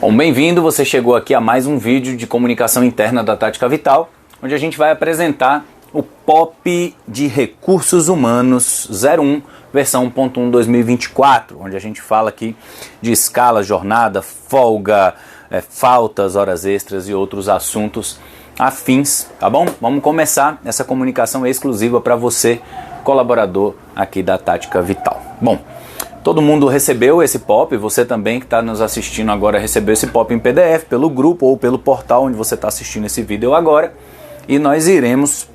Bom, bem-vindo, você chegou aqui a mais um vídeo de comunicação interna da Tática Vital, onde a gente vai apresentar o POP de Recursos Humanos 01, versão 1.1 2024, onde a gente fala aqui de escala, jornada, folga, faltas, horas extras e outros assuntos afins, tá bom? Vamos começar essa comunicação exclusiva para você, colaborador aqui da Tática Vital. Bom, todo mundo recebeu esse POP, você também que está nos assistindo agora recebeu esse POP em PDF pelo grupo ou pelo portal onde você está assistindo esse vídeo agora, e nós iremos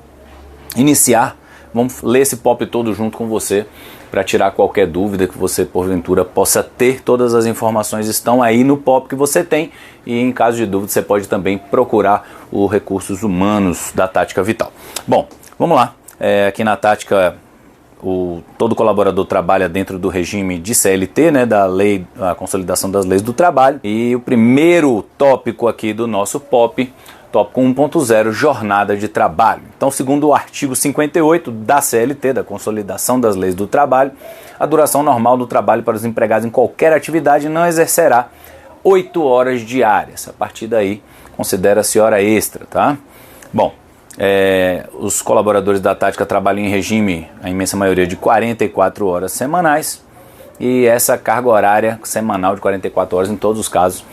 iniciar, vamos ler esse POP todo junto com você para tirar qualquer dúvida que você porventura possa ter. Todas as informações estão aí no POP que você tem, e em caso de dúvida você pode também procurar o Recursos Humanos da Tática Vital. Bom, vamos lá, aqui na Tática todo colaborador trabalha dentro do regime de CLT, né, da lei, a consolidação das leis do trabalho, e o primeiro tópico aqui do nosso POP, tópico 1.0, jornada de trabalho. Então, segundo o artigo 58 da CLT, da consolidação das leis do trabalho, a duração normal do trabalho para os empregados em qualquer atividade não exercerá 8 horas diárias. A partir daí, considera-se hora extra, tá? Bom, os colaboradores da Tática trabalham em regime, a imensa maioria, de 44 horas semanais, e essa carga horária semanal de 44 horas, em todos os casos,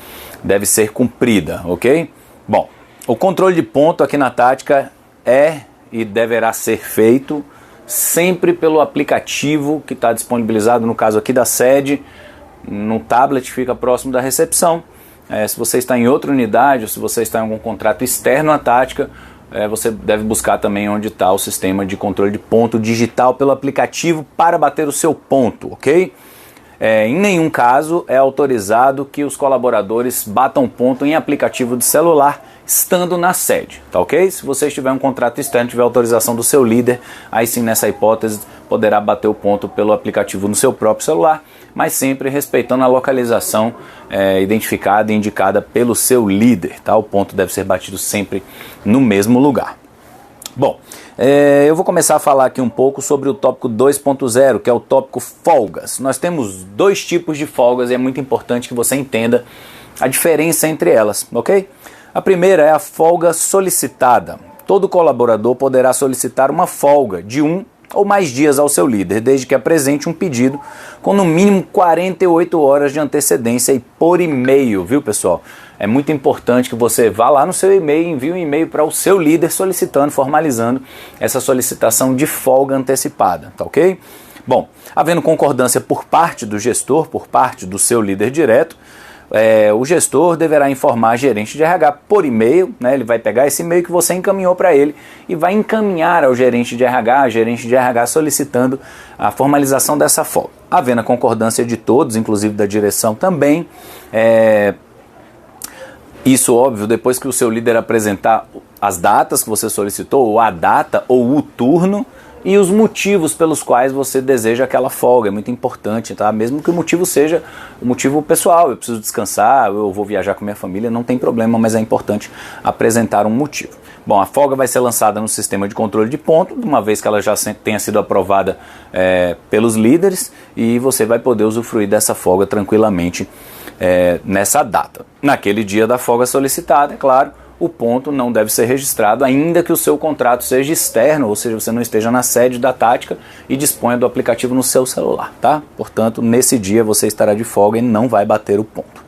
deve ser cumprida, ok? Bom, o controle de ponto aqui na Tática é e deverá ser feito sempre pelo aplicativo que está disponibilizado, no caso aqui da sede, no tablet, fica próximo da recepção. Se você está em outra unidade ou se você está em algum contrato externo à Tática, você deve buscar também onde está o sistema de controle de ponto digital pelo aplicativo para bater o seu ponto, ok? Em nenhum caso é autorizado que os colaboradores batam ponto em aplicativo de celular estando na sede, tá ok? Se você estiver em um contrato externo, tiver autorização do seu líder, aí sim, nessa hipótese, poderá bater o ponto pelo aplicativo no seu próprio celular, mas sempre respeitando a localização identificada e indicada pelo seu líder, tá? O ponto deve ser batido sempre no mesmo lugar. Bom, eu vou começar a falar aqui um pouco sobre o tópico 2.0, que é o tópico folgas. Nós temos dois tipos de folgas e é muito importante que você entenda a diferença entre elas, ok? A primeira é a folga solicitada. Todo colaborador poderá solicitar uma folga de 1 ou mais dias ao seu líder, desde que apresente um pedido com no mínimo 48 horas de antecedência e por e-mail, viu, pessoal? É muito importante que você vá lá no seu e-mail e envie um e-mail para o seu líder solicitando, formalizando essa solicitação de folga antecipada, tá ok? Bom, havendo concordância por parte do gestor, por parte do seu líder direto, o gestor deverá informar a gerente de RH por e-mail, né? Ele vai pegar esse e-mail que você encaminhou para ele e vai encaminhar ao gerente de RH, a gerente de RH solicitando a formalização dessa folga. Havendo a concordância de todos, inclusive da direção também, isso, óbvio, depois que o seu líder apresentar as datas que você solicitou, ou a data ou o turno, e os motivos pelos quais você deseja aquela folga. É muito importante, tá? Mesmo que o motivo seja o motivo pessoal, eu preciso descansar, eu vou viajar com minha família, não tem problema, mas é importante apresentar um motivo. Bom, a folga vai ser lançada no sistema de controle de ponto, uma vez que ela já tenha sido aprovada pelos líderes, e você vai poder usufruir dessa folga tranquilamente nessa data. Naquele dia da folga solicitada, é claro, o ponto não deve ser registrado, ainda que o seu contrato seja externo, ou seja, você não esteja na sede da Tática e disponha do aplicativo no seu celular, tá? Portanto, nesse dia você estará de folga e não vai bater o ponto.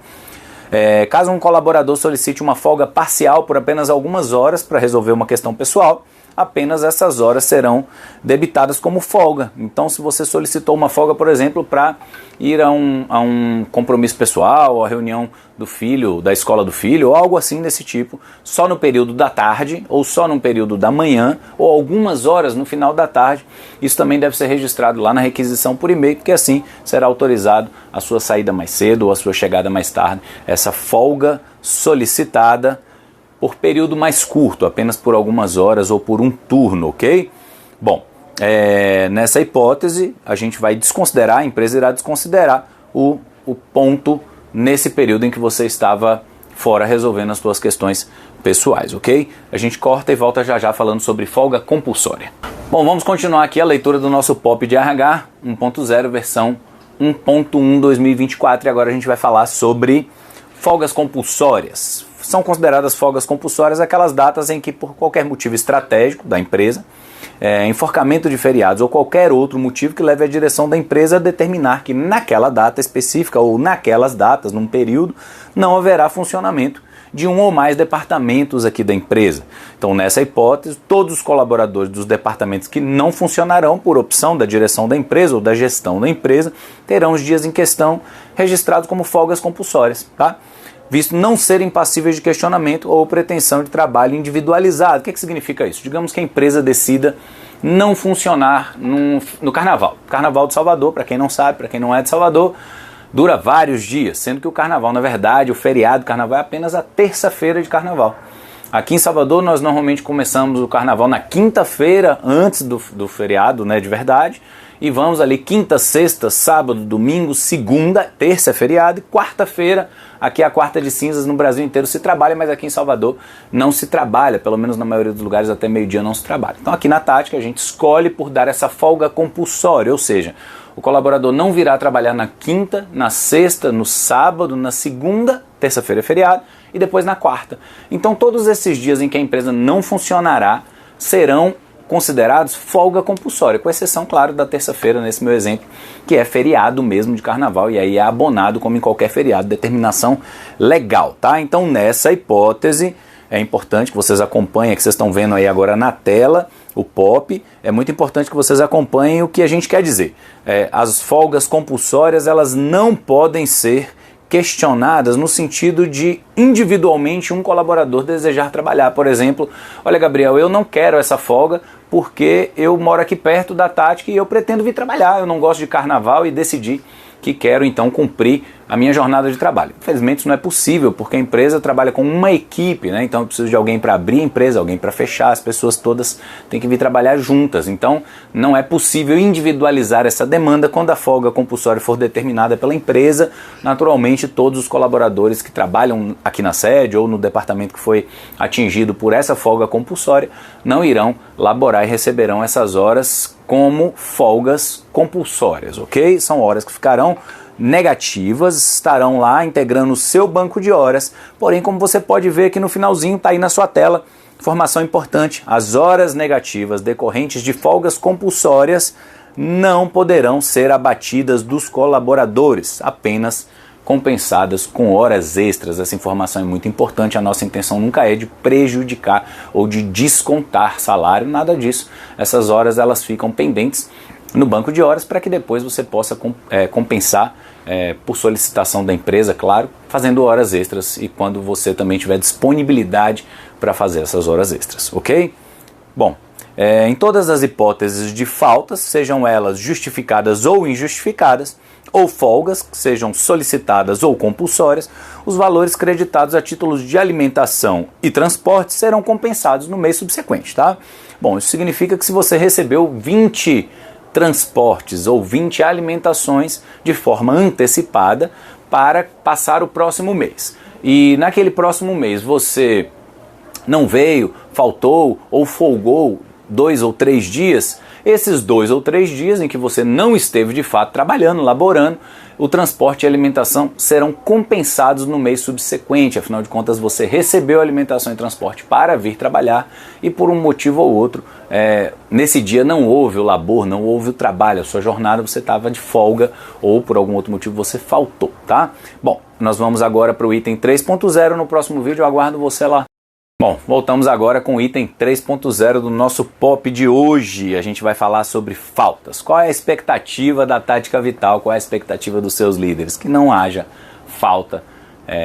Caso um colaborador solicite uma folga parcial por apenas algumas horas para resolver uma questão pessoal, apenas essas horas serão debitadas como folga. Então, se você solicitou uma folga, por exemplo, para ir a um compromisso pessoal, a reunião do filho, da escola do filho, ou algo assim desse tipo, só no período da tarde, ou só no período da manhã, ou algumas horas no final da tarde, isso também deve ser registrado lá na requisição por e-mail, porque assim será autorizado a sua saída mais cedo ou a sua chegada mais tarde, essa folga solicitada por período mais curto, apenas por algumas horas ou por um turno, ok? Bom, nessa hipótese, a gente vai desconsiderar, a empresa irá desconsiderar o ponto nesse período em que você estava fora resolvendo as suas questões pessoais, ok? A gente corta e volta já já falando sobre folga compulsória. Bom, vamos continuar aqui a leitura do nosso POP de RH 1.0, versão 1.1 2024, e agora a gente vai falar sobre Folgas compulsórias. São consideradas folgas compulsórias aquelas datas em que, por qualquer motivo estratégico da empresa, enforcamento de feriados ou qualquer outro motivo que leve a direção da empresa a determinar que naquela data específica ou naquelas datas, num período, não haverá funcionamento de um ou mais departamentos aqui da empresa. Então, nessa hipótese, todos os colaboradores dos departamentos que não funcionarão por opção da direção da empresa ou da gestão da empresa terão os dias em questão registrados como folgas compulsórias, tá? Visto não serem passíveis de questionamento ou pretensão de trabalho individualizado. O que significa isso? Digamos que a empresa decida não funcionar no Carnaval. Carnaval de Salvador, para quem não sabe, para quem não é de Salvador, dura vários dias, sendo que o Carnaval, na verdade, o feriado do Carnaval é apenas a terça-feira de Carnaval. Aqui em Salvador, nós normalmente começamos o Carnaval na quinta-feira, antes do feriado, né, de verdade, e vamos ali quinta, sexta, sábado, domingo, segunda, terça é feriado e quarta-feira, aqui é a quarta de cinzas, no Brasil inteiro se trabalha, mas aqui em Salvador não se trabalha, pelo menos na maioria dos lugares até meio-dia não se trabalha. Então aqui na Tática a gente escolhe por dar essa folga compulsória, ou seja, o colaborador não virá trabalhar na quinta, na sexta, no sábado, na segunda, terça-feira é feriado e depois na quarta. Então todos esses dias em que a empresa não funcionará serão considerados folga compulsória, com exceção, claro, da terça-feira, nesse meu exemplo, que é feriado mesmo de Carnaval, e aí é abonado como em qualquer feriado, determinação legal, tá? Então, nessa hipótese, é importante que vocês acompanhem, que vocês estão vendo aí agora na tela, o POP, é muito importante que vocês acompanhem o que a gente quer dizer. As folgas compulsórias, elas não podem ser questionadas no sentido de individualmente um colaborador desejar trabalhar. Por exemplo, olha, Gabriel, eu não quero essa folga porque eu moro aqui perto da Tática e eu pretendo vir trabalhar, eu não gosto de Carnaval e decidi que quero então cumprir a minha jornada de trabalho. Infelizmente isso não é possível, porque a empresa trabalha com uma equipe, né? Então eu preciso de alguém para abrir a empresa, alguém para fechar, as pessoas todas têm que vir trabalhar juntas. Então não é possível individualizar essa demanda quando a folga compulsória for determinada pela empresa. Naturalmente todos os colaboradores que trabalham aqui na sede ou no departamento que foi atingido por essa folga compulsória não irão laborar e receberão essas horas como folgas compulsórias, ok? São horas que ficarão negativas, estarão lá integrando o seu banco de horas, porém, como você pode ver aqui no finalzinho, está aí na sua tela, informação importante, as horas negativas decorrentes de folgas compulsórias não poderão ser abatidas dos colaboradores, apenas compensadas com horas extras. Essa informação é muito importante, a nossa intenção nunca é de prejudicar ou de descontar salário, nada disso. Essas horas elas ficam pendentes no banco de horas para que depois você possa compensar por solicitação da empresa, claro, fazendo horas extras e quando você também tiver disponibilidade para fazer essas horas extras, ok? Bom, em todas as hipóteses de faltas, sejam elas justificadas ou injustificadas, ou folgas, sejam solicitadas ou compulsórias, os valores creditados a títulos de alimentação e transporte serão compensados no mês subsequente, tá? Bom, isso significa que se você recebeu 20 transportes ou 20 alimentações de forma antecipada para passar o próximo mês, e naquele próximo mês você não veio, faltou ou folgou 2 ou 3 dias, esses 2 ou 3 dias em que você não esteve de fato trabalhando, laborando, o transporte e a alimentação serão compensados no mês subsequente. Afinal de contas, você recebeu alimentação e transporte para vir trabalhar e por um motivo ou outro, nesse dia não houve o labor, não houve o trabalho, a sua jornada você estava de folga ou por algum outro motivo você faltou, tá? Bom, nós vamos agora para o item 3.0 no próximo vídeo, eu aguardo você lá. Bom, voltamos agora com o item 3.0 do nosso POP de hoje. A gente vai falar sobre faltas. Qual é a expectativa da Tática Vital? Qual é a expectativa dos seus líderes? Que não haja falta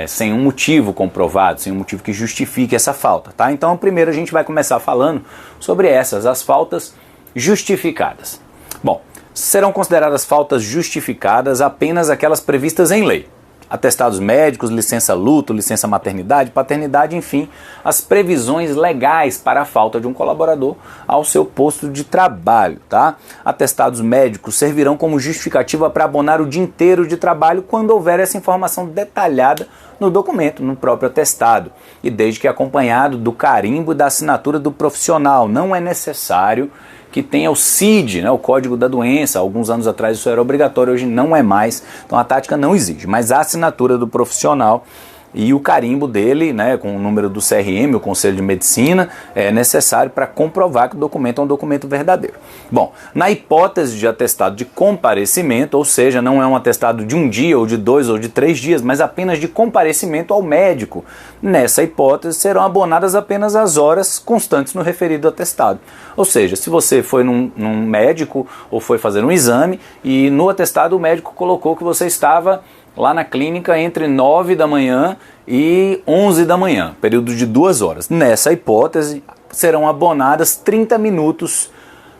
sem um motivo comprovado, sem um motivo que justifique essa falta, tá? Então, primeiro a gente vai começar falando sobre as faltas justificadas. Bom, serão consideradas faltas justificadas apenas aquelas previstas em lei. Atestados médicos, licença luto, licença maternidade, paternidade, enfim, as previsões legais para a falta de um colaborador ao seu posto de trabalho, tá? Atestados médicos servirão como justificativa para abonar o dia inteiro de trabalho quando houver essa informação detalhada no documento, no próprio atestado, e desde que acompanhado do carimbo e da assinatura do profissional. Não é necessário que tenha o CID, né, o código da doença. Alguns anos atrás isso era obrigatório, hoje não é mais, então a Tática não exige, mas a assinatura do profissional e o carimbo dele, né, com o número do CRM, o Conselho de Medicina, é necessário para comprovar que o documento é um documento verdadeiro. Bom, na hipótese de atestado de comparecimento, ou seja, não é um atestado de 1 dia, ou de 2 ou de 3 dias, mas apenas de comparecimento ao médico, nessa hipótese serão abonadas apenas as horas constantes no referido atestado. Ou seja, se você foi num médico ou foi fazer um exame e no atestado o médico colocou que você estava lá na clínica entre 9 da manhã e 11 da manhã, período de 2 horas. Nessa hipótese, serão abonadas 30 minutos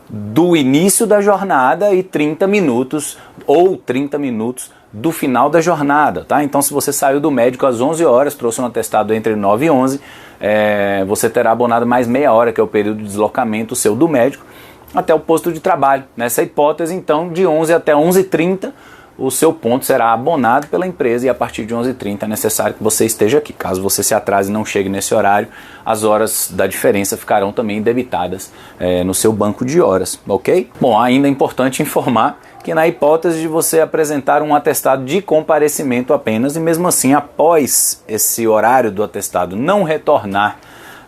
do início da jornada e 30 minutos do final da jornada, tá? Então, se você saiu do médico às 11 horas, trouxe um atestado entre 9 e 11, você terá abonado mais meia hora, que é o período de deslocamento seu do médico, até o posto de trabalho. Nessa hipótese, então, de 11 até 11h30, o seu ponto será abonado pela empresa e a partir de 11h30 é necessário que você esteja aqui. Caso você se atrase e não chegue nesse horário, as horas da diferença ficarão também debitadas no seu banco de horas, ok? Bom, ainda é importante informar que na hipótese de você apresentar um atestado de comparecimento apenas e mesmo assim após esse horário do atestado não retornar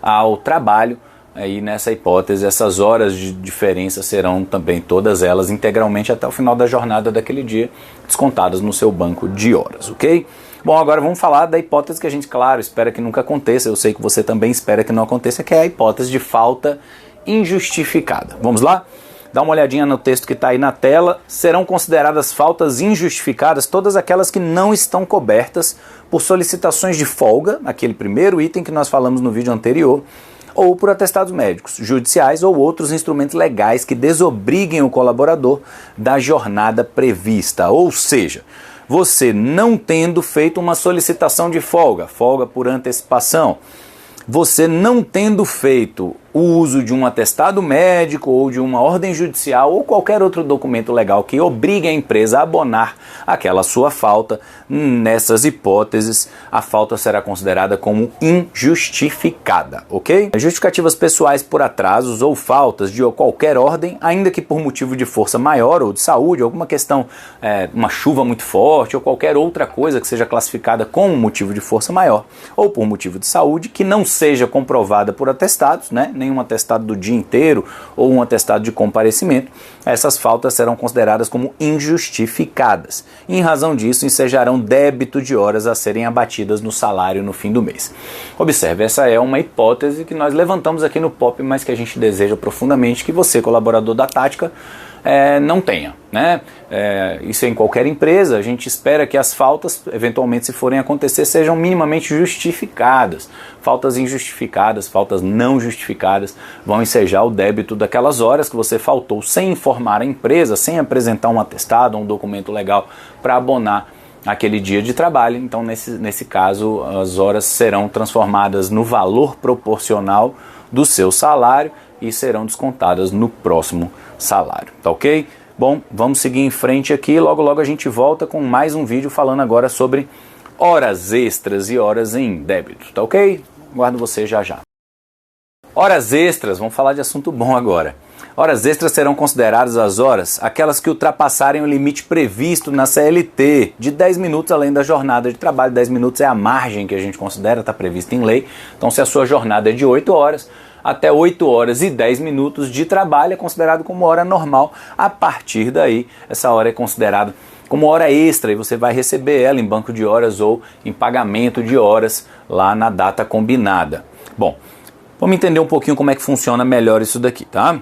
ao trabalho, aí nessa hipótese essas horas de diferença serão também todas elas integralmente até o final da jornada daquele dia descontadas no seu banco de horas, ok? Bom, agora vamos falar da hipótese que a gente, claro, espera que nunca aconteça, eu sei que você também espera que não aconteça, que é a hipótese de falta injustificada. Vamos lá? Dá uma olhadinha no texto que está aí na tela. Serão consideradas faltas injustificadas todas aquelas que não estão cobertas por solicitações de folga, aquele primeiro item que nós falamos no vídeo anterior, ou por atestados médicos, judiciais ou outros instrumentos legais que desobriguem o colaborador da jornada prevista. Ou seja, você não tendo feito uma solicitação de folga por antecipação, você não tendo feito o uso de um atestado médico ou de uma ordem judicial ou qualquer outro documento legal que obrigue a empresa a abonar aquela sua falta, nessas hipóteses a falta será considerada como injustificada, ok? Justificativas pessoais por atrasos ou faltas de qualquer ordem, ainda que por motivo de força maior ou de saúde, alguma questão, uma chuva muito forte ou qualquer outra coisa que seja classificada como motivo de força maior ou por motivo de saúde, que não seja comprovada por atestados, né? Nenhum atestado do dia inteiro ou um atestado de comparecimento, essas faltas serão consideradas como injustificadas. E, em razão disso, ensejarão débito de horas a serem abatidas no salário no fim do mês. Observe, essa é uma hipótese que nós levantamos aqui no POP, mas que a gente deseja profundamente que você, colaborador da Tática, não tenha, né? Isso é em qualquer empresa. A gente espera que as faltas, eventualmente, se forem acontecer, sejam minimamente justificadas. Faltas injustificadas, faltas não justificadas vão ensejar o débito daquelas horas que você faltou sem informar a empresa, sem apresentar um atestado, um documento legal para abonar aquele dia de trabalho. Então, nesse caso, as horas serão transformadas no valor proporcional do seu salário e serão descontadas no próximo salário, tá ok? Bom, vamos seguir em frente aqui, logo a gente volta com mais um vídeo falando agora sobre horas extras e horas em débito, tá ok? Guardo você já já. Horas extras, vamos falar de assunto bom agora. Horas extras serão consideradas as horas aquelas que ultrapassarem o limite previsto na CLT de 10 minutos além da jornada de trabalho. 10 minutos é a margem que a gente considera, está prevista em lei. Então, se a sua jornada é de 8 horas, até 8 horas e 10 minutos de trabalho é considerado como hora normal. A partir daí, essa hora é considerada como hora extra e você vai receber ela em banco de horas ou em pagamento de horas lá na data combinada. Bom, vamos entender um pouquinho como é que funciona melhor isso daqui, tá?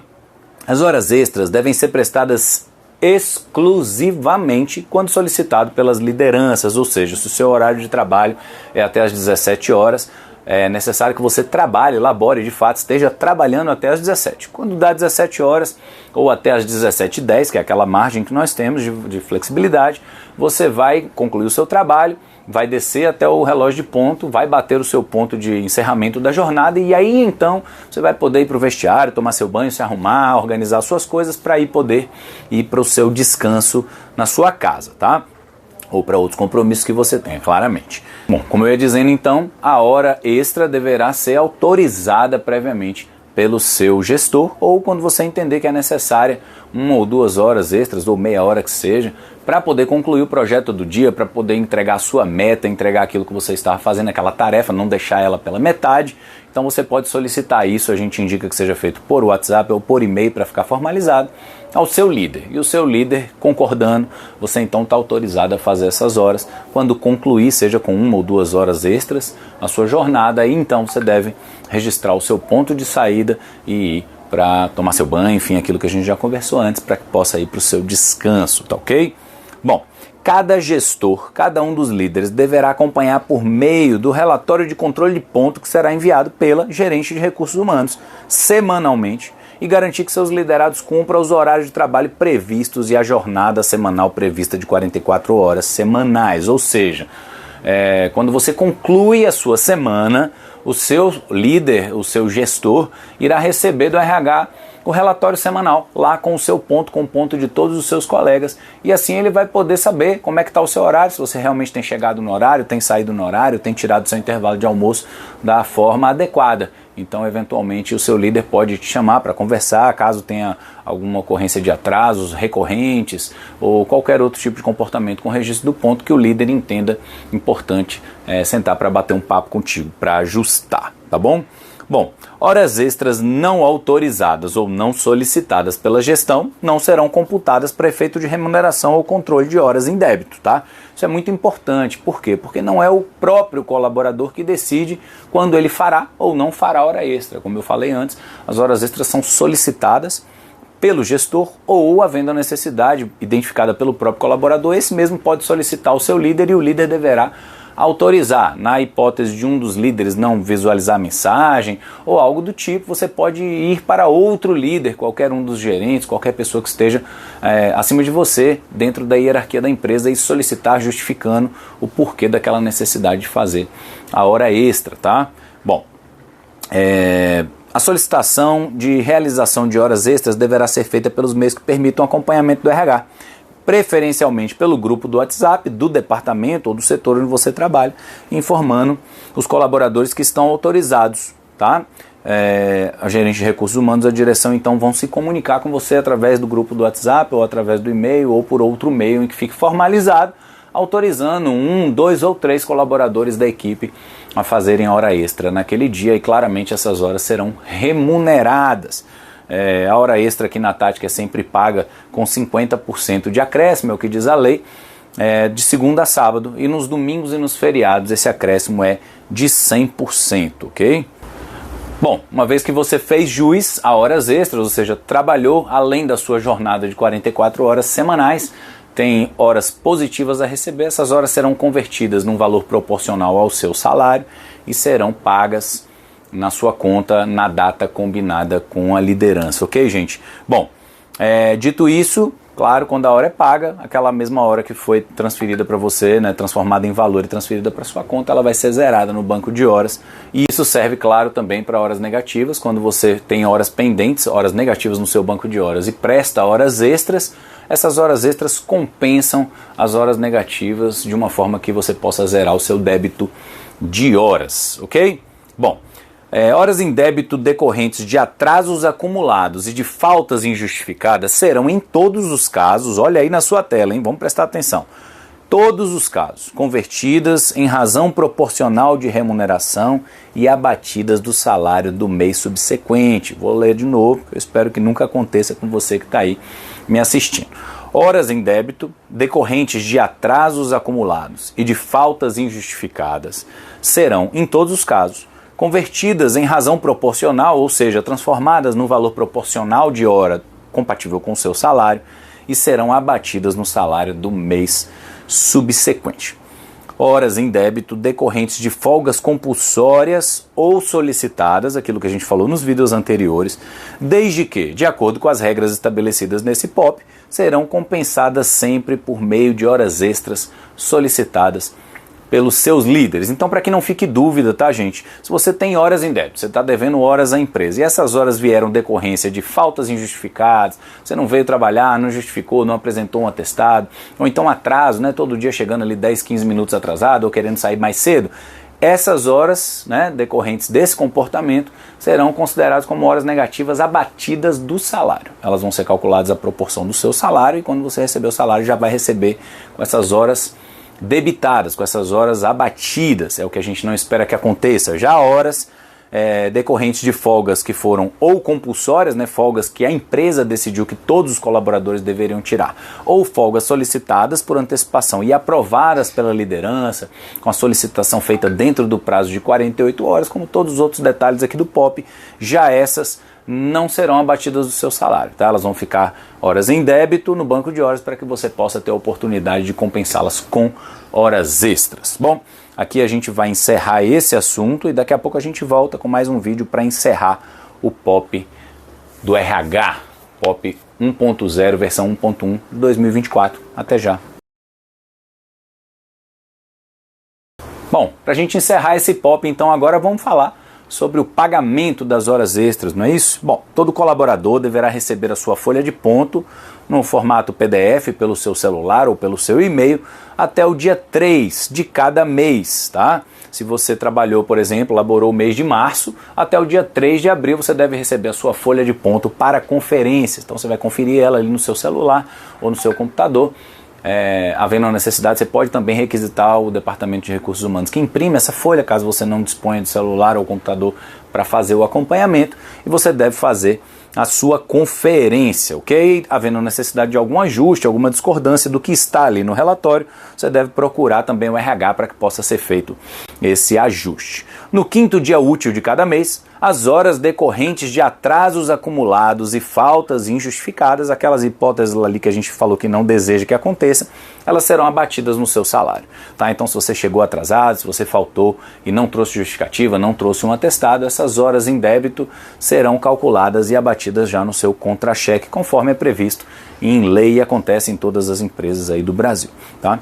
As horas extras devem ser prestadas exclusivamente quando solicitado pelas lideranças, ou seja, se o seu horário de trabalho é até às 17 horas, é necessário que você trabalhe, labore, de fato, esteja trabalhando até às 17. Quando dá 17 horas ou até às 17h10, que é aquela margem que nós temos de flexibilidade, você vai concluir o seu trabalho, vai descer até o relógio de ponto, vai bater o seu ponto de encerramento da jornada e aí então você vai poder ir para o vestiário, tomar seu banho, se arrumar, organizar suas coisas para poder ir para o seu descanso na sua casa, tá? Ou para outros compromissos que você tenha, claramente. Bom, como eu ia dizendo então, a hora extra deverá ser autorizada previamente pelo seu gestor, ou quando você entender que é necessária 1 ou 2 horas extras, ou meia hora que seja, para poder concluir o projeto do dia, para poder entregar a sua meta, entregar aquilo que você estava fazendo, aquela tarefa, não deixar ela pela metade. Então você pode solicitar isso, a gente indica que seja feito por WhatsApp ou por e-mail para ficar formalizado ao seu líder. E o seu líder concordando, você então está autorizado a fazer essas horas. Quando concluir, seja com 1 ou 2 horas extras, a sua jornada, aí então você deve registrar o seu ponto de saída e ir para tomar seu banho, enfim, aquilo que a gente já conversou antes, para que possa ir para o seu descanso, tá ok? Bom, cada gestor, cada um dos líderes deverá acompanhar por meio do relatório de controle de ponto que será enviado pela gerente de recursos humanos semanalmente e garantir que seus liderados cumpram os horários de trabalho previstos e a jornada semanal prevista de 44 horas semanais. Ou seja, quando você conclui a sua semana, o seu líder, o seu gestor, irá receber do RH o relatório semanal, lá com o seu ponto, com o ponto de todos os seus colegas, e assim ele vai poder saber como é que está o seu horário, se você realmente tem chegado no horário, tem saído no horário, tem tirado seu intervalo de almoço da forma adequada. Então, eventualmente, o seu líder pode te chamar para conversar, caso tenha alguma ocorrência de atrasos recorrentes ou qualquer outro tipo de comportamento com registro do ponto que o líder entenda importante sentar para bater um papo contigo, para ajustar, tá bom? Bom, horas extras não autorizadas ou não solicitadas pela gestão não serão computadas para efeito de remuneração ou controle de horas em débito, tá? Isso é muito importante. Por quê? Porque não é o próprio colaborador que decide quando ele fará ou não fará hora extra. Como eu falei antes, as horas extras são solicitadas pelo gestor ou, havendo a necessidade identificada pelo próprio colaborador, esse mesmo pode solicitar ao seu líder e o líder deverá autorizar. Na hipótese de um dos líderes não visualizar a mensagem ou algo do tipo, você pode ir para outro líder, qualquer um dos gerentes, qualquer pessoa que esteja acima de você, dentro da hierarquia da empresa, e solicitar justificando o porquê daquela necessidade de fazer a hora extra, tá? Bom, a solicitação de realização de horas extras deverá ser feita pelos meios que permitam acompanhamento do RH, preferencialmente pelo grupo do WhatsApp, do departamento ou do setor onde você trabalha, informando os colaboradores que estão autorizados, tá? A gerente de recursos humanos, a direção, então vão se comunicar com você através do grupo do WhatsApp ou através do e-mail ou por outro meio em que fique formalizado, autorizando 1, 2 ou 3 colaboradores da equipe a fazerem hora extra naquele dia, e claramente essas horas serão remuneradas. A hora extra aqui na Tática é sempre paga com 50% de acréscimo, é o que diz a lei, de segunda a sábado, e nos domingos e nos feriados esse acréscimo é de 100%, ok? Bom, uma vez que você fez jus a horas extras, ou seja, trabalhou além da sua jornada de 44 horas semanais, tem horas positivas a receber, essas horas serão convertidas num valor proporcional ao seu salário e serão pagas na sua conta na data combinada com a liderança, ok, gente? Bom, dito isso, claro, quando a hora é paga, aquela mesma hora que foi transferida para você, né, transformada em valor e transferida para sua conta, ela vai ser zerada no banco de horas, e isso serve, claro, também para horas negativas. Quando você tem horas pendentes, horas negativas no seu banco de horas e presta horas extras, essas horas extras compensam as horas negativas de uma forma que você possa zerar o seu débito de horas, ok? Bom, horas em débito decorrentes de atrasos acumulados e de faltas injustificadas serão, em todos os casos, olha aí na sua tela, hein? Vamos prestar atenção, todos os casos, convertidas em razão proporcional de remuneração e abatidas do salário do mês subsequente. Vou ler de novo, eu espero que nunca aconteça com você que está aí me assistindo. Horas em débito decorrentes de atrasos acumulados e de faltas injustificadas serão, em todos os casos, convertidas em razão proporcional, ou seja, transformadas no valor proporcional de hora compatível com o seu salário, e serão abatidas no salário do mês subsequente. Horas em débito decorrentes de folgas compulsórias ou solicitadas, aquilo que a gente falou nos vídeos anteriores, desde que, de acordo com as regras estabelecidas nesse POP, serão compensadas sempre por meio de horas extras solicitadas pelos seus líderes. Então, para que não fique dúvida, tá, gente? Se você tem horas em débito, você está devendo horas à empresa, e essas horas vieram decorrência de faltas injustificadas, você não veio trabalhar, não justificou, não apresentou um atestado, ou então atraso, né? Todo dia chegando ali 10, 15 minutos atrasado, ou querendo sair mais cedo, essas horas, né, decorrentes desse comportamento serão consideradas como horas negativas abatidas do salário. Elas vão ser calculadas à proporção do seu salário e quando você receber o salário já vai receber com essas horas debitadas, com essas horas abatidas. É o que a gente não espera que aconteça. Já horas decorrentes de folgas que foram ou compulsórias, né, folgas que a empresa decidiu que todos os colaboradores deveriam tirar, ou folgas solicitadas por antecipação e aprovadas pela liderança, com a solicitação feita dentro do prazo de 48 horas, como todos os outros detalhes aqui do POP, já essas não serão abatidas do seu salário, tá? Elas vão ficar horas em débito no banco de horas para que você possa ter a oportunidade de compensá-las com horas extras. Bom, aqui a gente vai encerrar esse assunto e daqui a pouco a gente volta com mais um vídeo para encerrar o POP do RH, POP 1.0, versão 1.1 de 2024. Até já. Bom, para a gente encerrar esse POP, então agora vamos falar sobre o pagamento das horas extras, não é isso? Bom, todo colaborador deverá receber a sua folha de ponto no formato PDF pelo seu celular ou pelo seu e-mail até o dia 3 de cada mês, tá? Se você trabalhou, por exemplo, laborou o mês de março, até o dia 3 de abril você deve receber a sua folha de ponto para conferências. Então você vai conferir ela ali no seu celular ou no seu computador. Havendo a necessidade, você pode também requisitar o Departamento de Recursos Humanos que imprime essa folha, caso você não disponha de celular ou computador para fazer o acompanhamento, e você deve fazer a sua conferência, ok? Havendo necessidade de algum ajuste, alguma discordância do que está ali no relatório, você deve procurar também o RH para que possa ser feito esse ajuste. No 5º dia útil de cada mês, as horas decorrentes de atrasos acumulados e faltas injustificadas, aquelas hipóteses ali que a gente falou que não deseja que aconteça, elas serão abatidas no seu salário, tá? Então se você chegou atrasado, se você faltou e não trouxe justificativa, não trouxe um atestado, essas horas em débito serão calculadas e abatidas já no seu contra-cheque, conforme é previsto em lei e acontece em todas as empresas aí do Brasil, tá?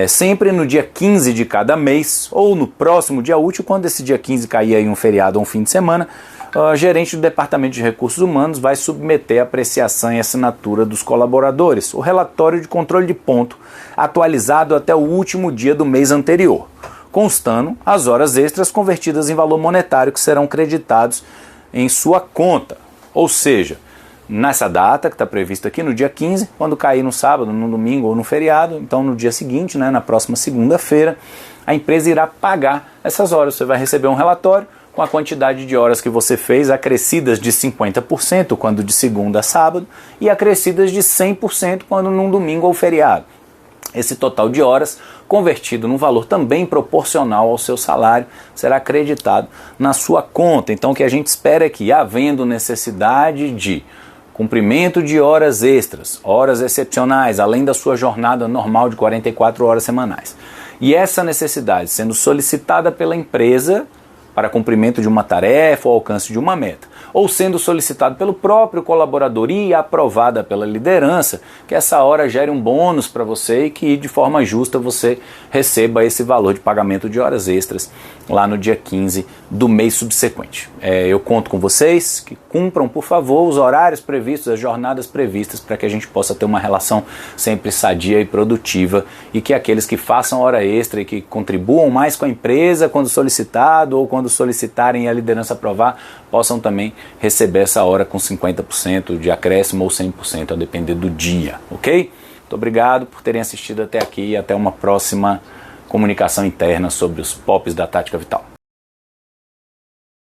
Sempre no dia 15 de cada mês ou no próximo dia útil, quando esse dia 15 cair em um feriado ou um fim de semana, o gerente do Departamento de Recursos Humanos vai submeter a apreciação e assinatura dos colaboradores o relatório de controle de ponto atualizado até o último dia do mês anterior, constando as horas extras convertidas em valor monetário que serão creditados em sua conta, ou seja, nessa data que está prevista aqui, no dia 15, quando cair no sábado, no domingo ou no feriado, então no dia seguinte, né, na próxima segunda-feira, a empresa irá pagar essas horas. Você vai receber um relatório com a quantidade de horas que você fez, acrescidas de 50% quando de segunda a sábado e acrescidas de 100% quando num domingo ou feriado. Esse total de horas, convertido num valor também proporcional ao seu salário, será acreditado na sua conta. Então o que a gente espera é que, havendo necessidade de cumprimento de horas extras, horas excepcionais, além da sua jornada normal de 44 horas semanais, e essa necessidade sendo solicitada pela empresa para cumprimento de uma tarefa ou alcance de uma meta, ou sendo solicitado pelo próprio colaborador e aprovada pela liderança, que essa hora gere um bônus para você e que de forma justa você receba esse valor de pagamento de horas extras lá no dia 15 do mês subsequente. Eu conto com vocês que cumpram, por favor, os horários previstos, as jornadas previstas, para que a gente possa ter uma relação sempre sadia e produtiva e que aqueles que façam hora extra e que contribuam mais com a empresa quando solicitado ou quando solicitarem e a liderança aprovar, possam também receber essa hora com 50% de acréscimo ou 100%, a depender do dia, ok? Muito obrigado por terem assistido até aqui e até uma próxima comunicação interna sobre os POPs da Tática Vital.